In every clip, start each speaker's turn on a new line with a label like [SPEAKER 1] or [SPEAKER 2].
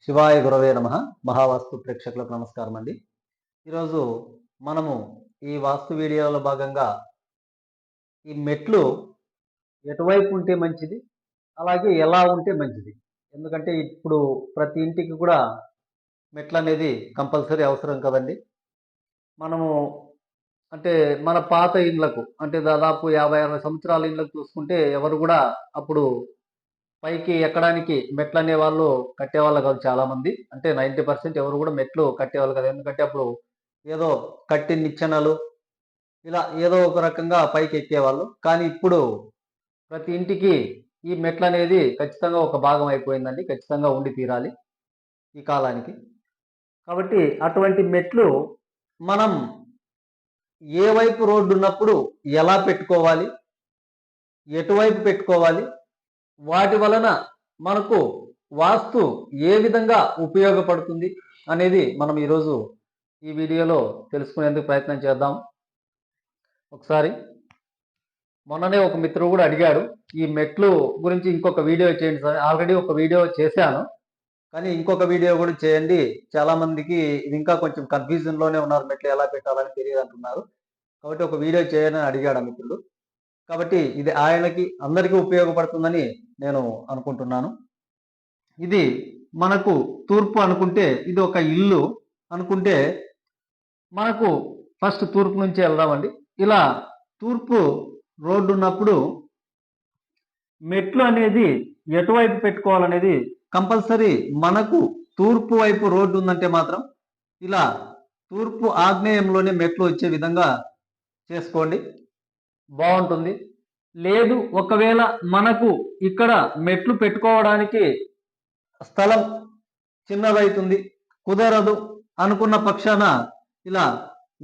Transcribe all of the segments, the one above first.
[SPEAKER 1] శివాయ గురవే నమః. మహావాస్తు ప్రేక్షకులకు నమస్కారం అండి. ఈరోజు మనము ఈ వాస్తు వీడియోలో భాగంగా ఈ మెట్లు ఎటువైపు ఉంటే మంచిది, అలాగే ఎలా ఉంటే మంచిది. ఎందుకంటే ఇప్పుడు ప్రతి ఇంటికి కూడా మెట్లు అనేది కంపల్సరీ అవసరం కదండి. మనము అంటే మన పాత ఇండ్లకు అంటే దాదాపు 50-60 సంవత్సరాల ఇండ్లకు చూసుకుంటే ఎవరు కూడా అప్పుడు పైకి ఎక్కడానికి మెట్లు అనే వాళ్ళు కట్టేవాళ్ళు కాదు చాలా మంది. అంటే 90% ఎవరు కూడా మెట్లు కట్టేవాళ్ళు కాదు. ఎందుకంటే అప్పుడు ఏదో కట్టి నిచ్చెనలు ఇలా ఏదో ఒక రకంగా పైకి ఎక్కేవాళ్ళు. కానీ ఇప్పుడు ప్రతి ఇంటికి ఈ మెట్లు అనేది ఖచ్చితంగా ఒక భాగం అయిపోయిందండి. ఖచ్చితంగా ఉండి తీరాలి ఈ కాలానికి. కాబట్టి అటువంటి మెట్లు మనం ఏ వైపు రోడ్డు ఉన్నప్పుడు ఎలా పెట్టుకోవాలి, ఎటువైపు పెట్టుకోవాలి, వాటి వలన మనకు వాస్తు ఏ విధంగా ఉపయోగపడుతుంది అనేది మనం ఈరోజు ఈ వీడియోలో తెలుసుకునేందుకు ప్రయత్నం చేద్దాం. ఒకసారి మొన్ననే ఒక మిత్రుడు కూడా అడిగాడు, ఈ మెట్లు గురించి ఇంకొక వీడియో చేయండి సార్. ఆల్రెడీ ఒక వీడియో చేశాను, కానీ ఇంకొక వీడియో కూడా చేయండి. చాలా మందికి ఇది ఇంకా కొంచెం కన్ఫ్యూజన్లోనే ఉన్నారు, మెట్లు ఎలా పెట్టాలని తెలియదు అంటున్నారు. కాబట్టి ఒక వీడియో చేయని అడిగాడు ఆ మిత్రుడు. కాబట్టి ఇది ఆయనకి అందరికీ ఉపయోగపడుతుందని నేను అనుకుంటున్నాను. ఇది మనకు తూర్పు అనుకుంటే, ఇది ఒక ఇల్లు అనుకుంటే మనకు ఫస్ట్ తూర్పు నుంచి వెళ్దామండి. ఇలా తూర్పు రోడ్డు ఉన్నప్పుడు మెట్లు అనేది ఎటువైపు పెట్టుకోవాలనేది కంపల్సరీ. మనకు తూర్పు వైపు రోడ్డు ఉందంటే మాత్రం ఇలా తూర్పు ఆగ్నేయంలోనే మెట్లు వచ్చే విధంగా చేసుకోండి, బాగుంటుంది. లేదు ఒకవేళ మనకు ఇక్కడ మెట్లు పెట్టుకోవడానికి స్థలం చిన్నదవుతుంది, కుదరదు అనుకున్న పక్షాన ఇలా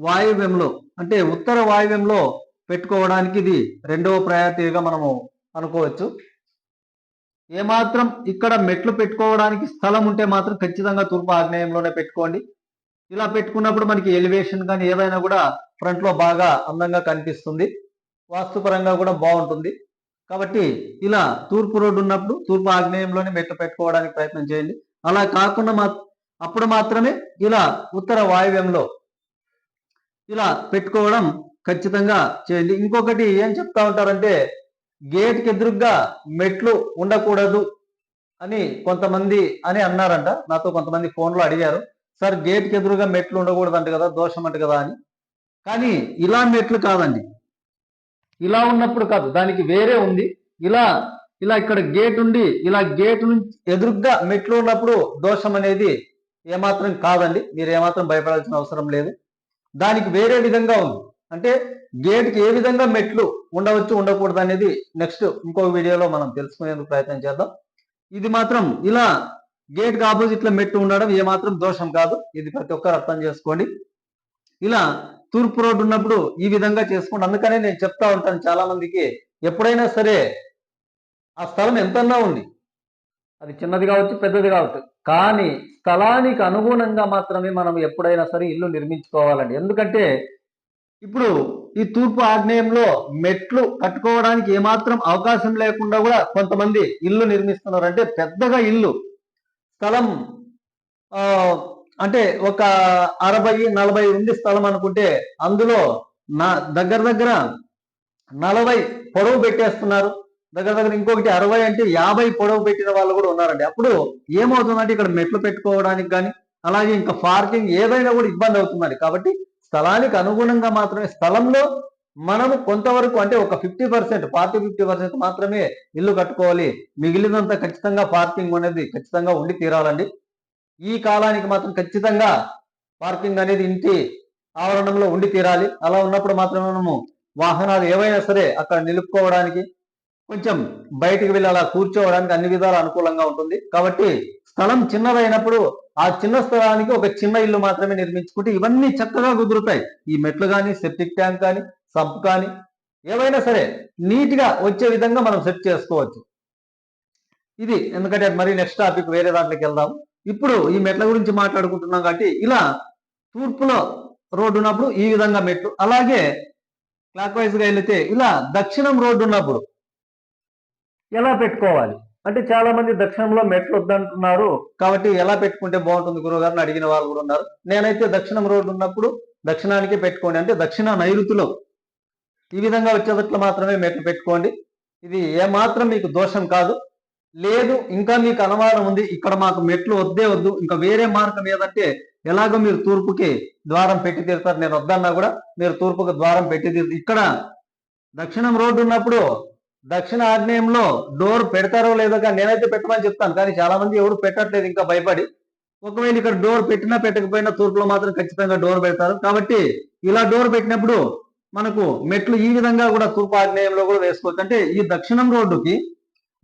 [SPEAKER 1] వాయువ్యంలో అంటే ఉత్తర వాయువ్యంలో పెట్టుకోవడానికి ఇది రెండవ ప్రయారిటీగా మనము అనుకోవచ్చు. ఏమాత్రం ఇక్కడ మెట్లు పెట్టుకోవడానికి స్థలం ఉంటే మాత్రం ఖచ్చితంగా తూర్పు ఆగ్నేయంలోనే పెట్టుకోండి. ఇలా పెట్టుకున్నప్పుడు మనకి ఎలివేషన్ కానీ ఏదైనా కూడా ఫ్రంట్లో బాగా అందంగా కనిపిస్తుంది, వాస్తుపరంగా కూడా బాగుంటుంది. కాబట్టి ఇలా తూర్పు రోడ్డు ఉన్నప్పుడు తూర్పు ఆగ్నేయంలోనే మెట్లు పెట్టుకోవడానికి ప్రయత్నం చేయండి. అలా కాకుండా అప్పుడు మాత్రమే ఇలా ఉత్తర వాయువ్యంలో ఇలా పెట్టుకోవడం ఖచ్చితంగా చేయండి. ఇంకొకటి ఏం చెప్తా ఉంటారంటే, గేట్కి ఎదురుగ్గా మెట్లు ఉండకూడదు అని కొంతమంది అని అన్నారంట. నాతో కొంతమంది ఫోన్లో అడిగారు, సార్ గేట్కి ఎదురుగా మెట్లు ఉండకూడదు అంట కదా, దోషం అంట కదా అని. కానీ ఇలా మెట్లు కాదండి, ఇలా ఉన్నప్పుడు కాదు, దానికి వేరే ఉంది. ఇలా ఇలా ఇక్కడ గేట్ ఉండి ఇలా గేట్ నుంచి ఎదురుగ్గా మెట్లు ఉన్నప్పుడు దోషం అనేది ఏమాత్రం కాదండి. మీరు ఏమాత్రం భయపడాల్సిన అవసరం లేదు. దానికి వేరే విధంగా ఉంది. అంటే గేట్కి ఏ విధంగా మెట్లు ఉండవచ్చు ఉండకూడదు అనేది నెక్స్ట్ ఇంకో వీడియోలో మనం తెలుసుకునేందుకు ప్రయత్నం చేద్దాం. ఇది మాత్రం ఇలా గేట్కి ఆపోజిట్లో మెట్లు ఉండడం ఏమాత్రం దోషం కాదు. ఇది ప్రతి ఒక్కరు అర్థం చేసుకోండి. ఇలా తూర్పు రోడ్డు ఉన్నప్పుడు ఈ విధంగా చేసుకోండి. అందుకనే నేను చెప్తా ఉంటాను చాలా మందికి, ఎప్పుడైనా సరే ఆ స్థలం ఎంతన్నా ఉంది, అది చిన్నది కావచ్చు పెద్దది కావచ్చు, కానీ స్థలానికి అనుగుణంగా మాత్రమే మనం ఎప్పుడైనా సరే ఇల్లు నిర్మించుకోవాలండి. ఎందుకంటే ఇప్పుడు ఈ తూర్పు ఆగ్నేయంలో మెట్లు కట్టుకోవడానికి ఏమాత్రం అవకాశం లేకుండా కూడా కొంతమంది ఇల్లు నిర్మిస్తున్నారు. అంటే పెద్దగా ఇల్లు స్థలం అంటే ఒక 60-40 ఉంది స్థలం అనుకుంటే, అందులో దగ్గర 40 పొడవు పెట్టేస్తున్నారు. దగ్గర ఇంకొకటి 60 అంటే 50 పొడవు పెట్టిన వాళ్ళు కూడా ఉన్నారండి. అప్పుడు ఏమవుతుందంటే ఇక్కడ మెట్లు పెట్టుకోవడానికి కానీ అలాగే ఇంకా పార్కింగ్ ఏదైనా కూడా ఇబ్బంది అవుతుందండి. కాబట్టి స్థలానికి అనుగుణంగా మాత్రమే, స్థలంలో మనము కొంతవరకు అంటే ఒక 50%, 40-50% మాత్రమే ఇల్లు కట్టుకోవాలి. మిగిలినంత ఖచ్చితంగా పార్కింగ్ అనేది ఖచ్చితంగా ఉండి తీరాలండి. ఈ కాలానికి మాత్రం ఖచ్చితంగా పార్కింగ్ అనేది ఇంటి ఆవరణంలో ఉండి తీరాలి. అలా ఉన్నప్పుడు మాత్రమే మనము వాహనాలు ఏవైనా సరే అక్కడ నిలుపుకోవడానికి, కొంచెం బయటికి వెళ్ళి అలా కూర్చోవడానికి అన్ని విధాలు అనుకూలంగా ఉంటుంది. కాబట్టి స్థలం చిన్నదైనప్పుడు ఆ చిన్న స్థలానికి ఒక చిన్న ఇల్లు మాత్రమే నిర్మించుకుంటే ఇవన్నీ చక్కగా కుదురుతాయి. ఈ మెట్లు కానీ, సెప్టిక్ ట్యాంక్ కానీ, సబ్ కానీ ఏవైనా సరే నీట్గా వచ్చే విధంగా మనం సెట్ చేసుకోవచ్చు. ఇది ఎందుకంటే మరి నెక్స్ట్ టాపిక్ వేరే దాంట్లోకి వెళ్దాం. ఇప్పుడు ఈ మెట్ల గురించి మాట్లాడుకుంటున్నాం కాబట్టి ఇలా తూర్పులో రోడ్డు ఉన్నప్పుడు ఈ విధంగా మెట్లు, అలాగే క్లాక్ వైజ్గా వెళితే ఇలా దక్షిణం రోడ్డు ఉన్నప్పుడు ఎలా పెట్టుకోవాలి. అంటే చాలా మంది దక్షిణంలో మెట్లు వద్దంటున్నారు, కాబట్టి ఎలా పెట్టుకుంటే బాగుంటుంది గురువుగారిని అడిగిన వాళ్ళు కూడా ఉన్నారు. నేనైతే దక్షిణం రోడ్డు ఉన్నప్పుడు దక్షిణానికే పెట్టుకోండి, అంటే దక్షిణ నైరుతిలో ఈ విధంగా వచ్చేటట్లు మాత్రమే మెట్లు పెట్టుకోండి. ఇది ఏమాత్రం మీకు దోషం కాదు. లేదు ఇంకా మీకు అనుమానం ఉంది, ఇక్కడ మాకు మెట్లు వద్దే వద్దు, ఇంకా వేరే మార్గం ఏదంటే ఎలాగో మీరు తూర్పుకి ద్వారం పెట్టి తీరుతారు, నేను వద్దన్నా కూడా మీరు తూర్పుకి ద్వారం పెట్టి తీరుతారు. ఇక్కడ దక్షిణం రోడ్డు ఉన్నప్పుడు దక్షిణ ఆగ్నేయంలో డోర్ పెడతారో లేదో కానీ నేనైతే పెట్టమని చెప్తాను, కానీ చాలా మంది ఎవరు పెట్టట్లేదు ఇంకా భయపడి. ఒకవేళ ఇక్కడ డోర్ పెట్టినా పెట్టకపోయినా తూర్పులో మాత్రం ఖచ్చితంగా డోర్ పెడతారు. కాబట్టి ఇలా డోర్ పెట్టినప్పుడు మనకు మెట్లు ఈ విధంగా కూడా తూర్పు ఆగ్నేయంలో కూడా వేసుకోవచ్చు. అంటే ఈ దక్షిణం రోడ్డుకి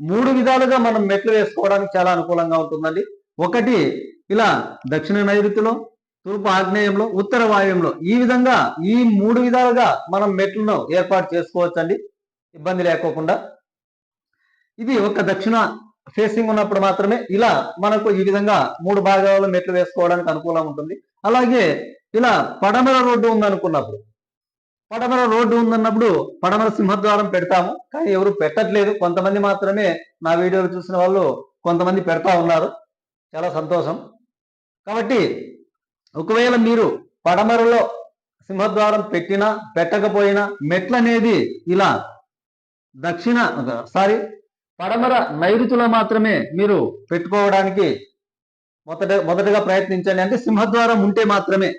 [SPEAKER 1] 3 విధాలుగా మనం మెట్లు వేసుకోవడానికి చాలా అనుకూలంగా ఉంటుందండి. ఒకటి ఇలా దక్షిణ నైరుతిలో, తూర్పు ఆగ్నేయంలో, ఉత్తర వాయువ్యంలో ఈ విధంగా ఈ 3 విధాలుగా మనం మెట్లను ఏర్పాటు చేసుకోవచ్చండి ఇబ్బంది లేకోకుండా. ఇది ఒక దక్షిణ ఫేసింగ్ ఉన్నప్పుడు మాత్రమే ఇలా మనకు ఈ విధంగా 3 భాగాల్లో మెట్లు వేసుకోవడానికి అనుకూలంగా ఉంటుంది. అలాగే ఇలా పడమర రోడ్డు ఉందనుకున్నప్పుడు, పడమర రోడ్డు ఉందన్నప్పుడు పడమర సింహద్వారం పెడతాము, కానీ ఎవరు పెట్టట్లేదు. కొంతమంది మాత్రమే నా వీడియోలు చూసిన వాళ్ళు కొంతమంది పెడతా ఉన్నారు, చాలా సంతోషం. కాబట్టి ఒకవేళ మీరు పడమరలో సింహద్వారం పెట్టినా పెట్టకపోయినా మెట్లు అనేది ఇలా పడమర నైరుతిలో మాత్రమే మీరు పెట్టుకోవడానికి మొదటగా ప్రయత్నించండి. అంటే సింహద్వారం ఉంటే మాత్రమే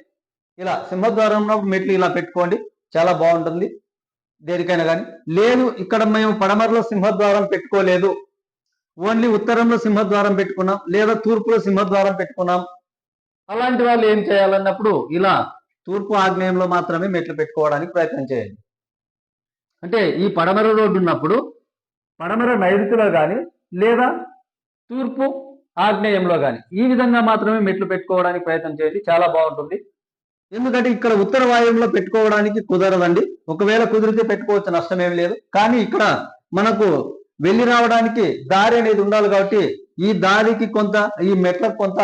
[SPEAKER 1] ఇలా సింహద్వారం ఉన్నప్పుడు మెట్లు ఇలా పెట్టుకోండి, చాలా బాగుంటుంది దేనికైనా కానీ. లేదు ఇక్కడ మేము పడమరలో సింహద్వారం పెట్టుకోలేదు, ఓన్లీ ఉత్తరంలో సింహద్వారం పెట్టుకున్నాం, లేదా తూర్పులో సింహద్వారం పెట్టుకున్నాం, అలాంటి వాళ్ళు ఏం చేయాలన్నప్పుడు ఇలా తూర్పు ఆగ్నేయంలో మాత్రమే మెట్లు పెట్టుకోవడానికి ప్రయత్నం చేయండి. అంటే ఈ పడమర రోడ్డు ఉన్నప్పుడు పడమర నైరుతిలో కానీ లేదా తూర్పు ఆగ్నేయంలో కానీ ఈ విధంగా మాత్రమే మెట్లు పెట్టుకోవడానికి ప్రయత్నం చేయండి, చాలా బాగుంటుంది. ఎందుకంటే ఇక్కడ ఉత్తర వాయువ్యంలో పెట్టుకోవడానికి కుదరదండి. ఒకవేళ కుదిరితే పెట్టుకోవచ్చు, నష్టమేమి లేదు. కానీ ఇక్కడ మనకు వెళ్ళి రావడానికి దారి అనేది ఉండాలి, కాబట్టి ఈ దారికి ఈ మెట్లకు కొంత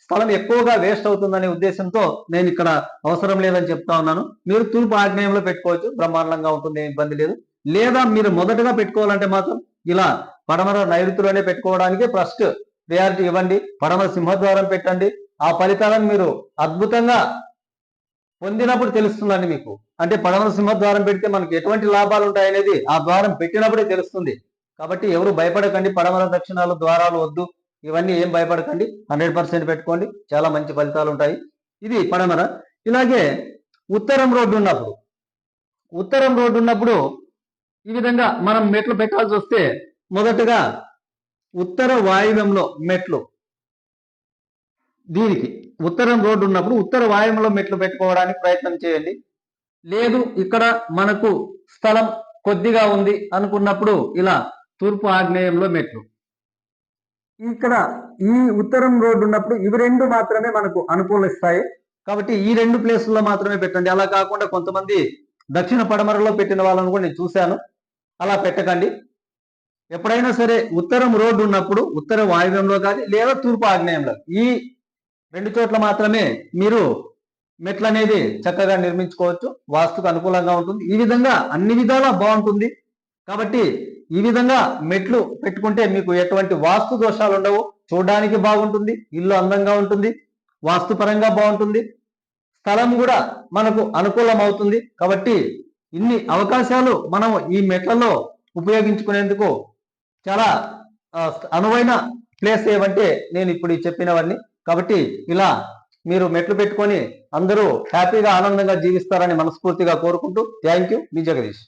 [SPEAKER 1] స్థలం ఎక్కువగా వేస్ట్ అవుతుందనే ఉద్దేశంతో నేను ఇక్కడ అవసరం లేదని చెప్తా ఉన్నాను. మీరు తూర్పు ఆగ్నేయంలో పెట్టుకోవచ్చు, బ్రహ్మాండంగా ఉంటుంది, ఇబ్బంది లేదు. లేదా మీరు మొదటగా పెట్టుకోవాలంటే మాత్రం ఇలా పడమర నైరుతిలోనే పెట్టుకోవడానికి ఫస్ట్ ప్రయారిటీ ఇవ్వండి. పడమర సింహద్వారం పెట్టండి. ఆ ఫలితాలను మీరు అద్భుతంగా పొందినప్పుడు తెలుస్తుందండి మీకు. అంటే పడమర సింహద్వారం పెడితే మనకి ఎటువంటి లాభాలు ఉంటాయనేది ఆ ద్వారం పెట్టినప్పుడే తెలుస్తుంది. కాబట్టి ఎవరు భయపడకండి, పడమర దక్షిణాలు ద్వారాలు వద్దు, ఇవన్నీ ఏం భయపడకండి, 100% పెట్టుకోండి, చాలా మంచి ఫలితాలు ఉంటాయి. ఇది పడమర. ఇలాగే ఉత్తరం రోడ్డు ఉన్నప్పుడు ఈ విధంగా మనం మెట్లు పెట్టాల్సి వస్తే మొదటగా ఉత్తర వాయువ్యంలో మెట్లు, దీనికి ఉత్తరం రోడ్డు ఉన్నప్పుడు ఉత్తర వాయువ్యంలో మెట్లు పెట్టుకోవడానికి ప్రయత్నం చేయండి. లేదు ఇక్కడ మనకు స్థలం కొద్దిగా ఉంది అనుకున్నప్పుడు ఇలా తూర్పు ఆగ్నేయంలో మెట్లు. ఇక్కడ ఈ ఉత్తరం రోడ్డు ఉన్నప్పుడు ఇవి 2 మాత్రమే మనకు అనుకూలిస్తాయి, కాబట్టి ఈ 2 ప్లేసుల్లో మాత్రమే పెట్టండి. అలా కాకుండా కొంతమంది దక్షిణ పడమరలో పెట్టిన వాళ్ళని కూడా నేను చూశాను, అలా పెట్టకండి. ఎప్పుడైనా సరే ఉత్తరం రోడ్డు ఉన్నప్పుడు ఉత్తర వాయువ్యంలో కానీ లేదా తూర్పు ఆగ్నేయంలో ఈ 2 చోట్ల మాత్రమే మీరు మెట్లు అనేది చక్కగా నిర్మించుకోవచ్చు, వాస్తుకు అనుకూలంగా ఉంటుంది. ఈ విధంగా అన్ని విధాలా బాగుంటుంది. కాబట్టి ఈ విధంగా మెట్లు పెట్టుకుంటే మీకు ఎటువంటి వాస్తు దోషాలు ఉండవు, చూడడానికి బాగుంటుంది, ఇల్లు అందంగా ఉంటుంది, వాస్తుపరంగా బాగుంటుంది, స్థలం కూడా మనకు అనుకూలం అవుతుంది. కాబట్టి ఇన్ని అవకాశాలు మనం ఈ మెట్లలో ఉపయోగించుకునేందుకు చాలా అనువైన ప్లేస్ ఏమంటే నేను ఇప్పుడు చెప్పినవన్నీ. కాబట్టి ఇలా మీరు మెట్లు పెట్టుకొని అందరూ హ్యాపీగా ఆనందంగా జీవిస్తారని మనస్ఫూర్తిగా కోరుకుంటూ థ్యాంక్ యూ, మీ జగదీష్.